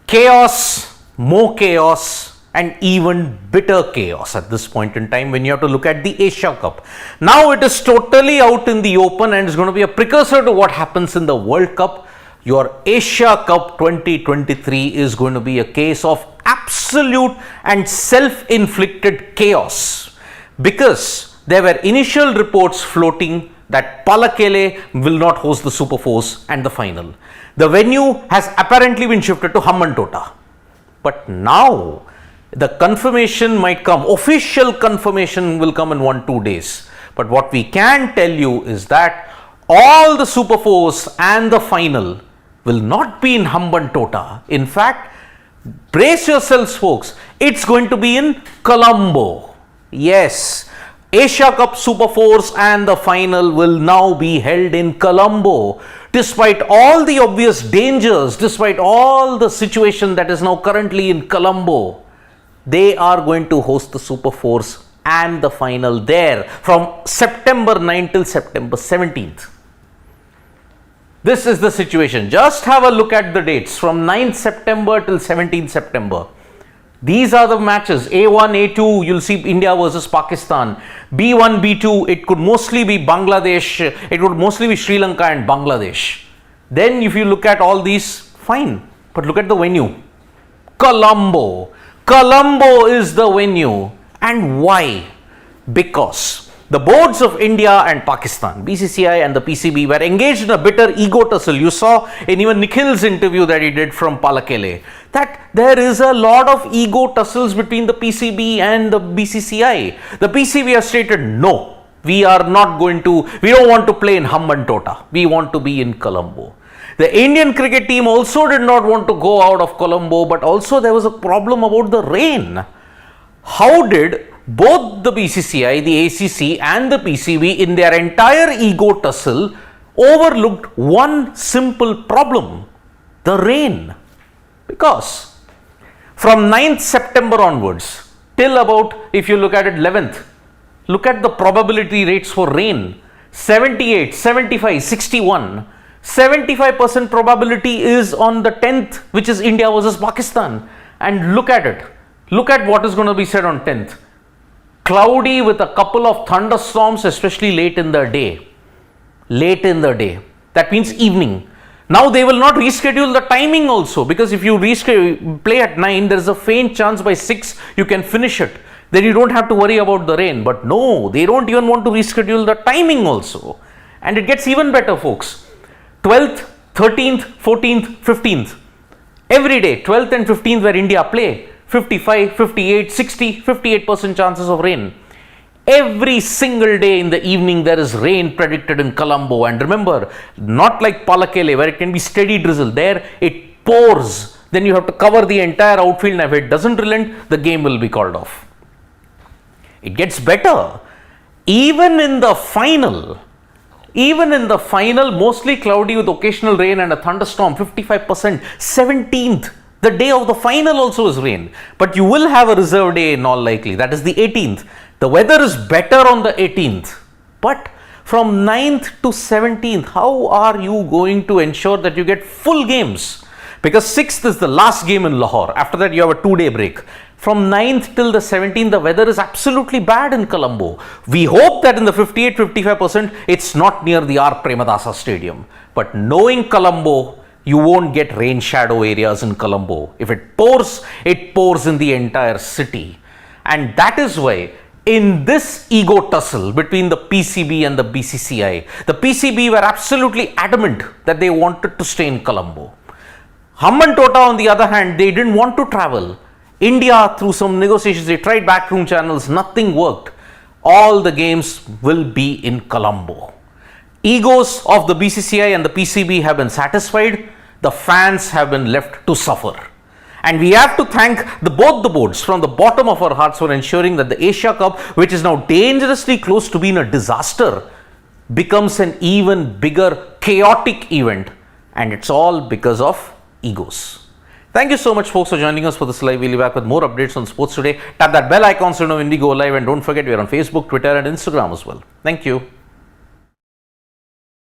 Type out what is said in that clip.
chaos, more chaos, and even bitter chaos at this point in time when you have to look at the Asia Cup. Now it is totally out in the open and it's going to be a precursor to what happens in the World Cup. Your Asia Cup 2023 is going to be a case of absolute and self-inflicted chaos, because there were initial reports floating that Palakele will not host the Super Fours and the final. The venue has apparently been shifted to Hambantota. But now the confirmation might come, official confirmation will come in 1-2 days. But what we can tell you is that all the Super Fours and the final will not be in Hambantota. In fact, brace yourselves folks, it's going to be in Colombo. Yes, Asia Cup Super Fours and the final will now be held in Colombo. Despite all the obvious dangers, despite all the situation that is now currently in Colombo, they are going to host the Super Fours and the final there from September 9th till September 17th. This is the situation. Just have a look at the dates from 9th September till 17th September. These are the matches. A1, A2, you'll see India versus Pakistan. B1, B2, it could mostly be Bangladesh. It would mostly be Sri Lanka and Bangladesh. Then if you look at all these, fine. But look at the venue. Colombo. Colombo is the venue. And why? Because the boards of India and Pakistan, BCCI and the PCB, were engaged in a bitter ego tussle. You saw in even Nikhil's interview that he did from Palakele that there is a lot of ego tussles between the PCB and the BCCI. The PCB has stated, no, we don't want to play in Hambantota. We want to be in Colombo. The Indian cricket team also did not want to go out of Colombo, but also there was a problem about the rain. How did both the BCCI, the ACC and the PCB in their entire ego tussle overlooked one simple problem, the rain? Because from 9th September onwards till about, if you look at it, 11th, look at the probability rates for rain, 78, 75, 61. 75% probability is on the 10th, which is India versus Pakistan. And look at it. Look at what is going to be said on 10th. Cloudy with a couple of thunderstorms, especially late in the day. Late in the day. That means evening. Now they will not reschedule the timing also, because if you play at 9, there is a faint chance by 6 you can finish it. Then you don't have to worry about the rain. But no, they don't even want to reschedule the timing also. And it gets even better, folks. 12th, 13th, 14th, 15th. Every day, 12th and 15th where India play. 55, 58, 60, 58% chances of rain. Every single day in the evening there is rain predicted in Colombo. And remember, not like Palakele where it can be steady drizzle. There it pours. Then you have to cover the entire outfield, and if it doesn't relent, the game will be called off. It gets better. Even in the final, mostly cloudy with occasional rain and a thunderstorm, 55%, 17th. The day of the final also is rain, but you will have a reserve day in all likely. That is the 18th. The weather is better on the 18th. But from 9th to 17th, how are you going to ensure that you get full games? Because 6th is the last game in Lahore. After that, you have a 2-day break. From 9th till the 17th, the weather is absolutely bad in Colombo. We hope that in the 58-55%, it's not near the R. Premadasa Stadium. But knowing Colombo, you won't get rain shadow areas in Colombo. If it pours in the entire city. And that is why in this ego tussle between the PCB and the BCCI, the PCB were absolutely adamant that they wanted to stay in Colombo. Hambantota, on the other hand, they didn't want to travel. India, through some negotiations, they tried backroom channels, nothing worked. All the games will be in Colombo. Egos of the BCCI and the PCB have been satisfied. The fans have been left to suffer. And we have to thank both the boards from the bottom of our hearts for ensuring that the Asia Cup, which is now dangerously close to being a disaster, becomes an even bigger chaotic event. And it's all because of egos. Thank you so much, folks, for joining us for this live. We'll be back with more updates on sports today. Tap that bell icon so you know when we go live. And don't forget, we are on Facebook, Twitter and Instagram as well. Thank you.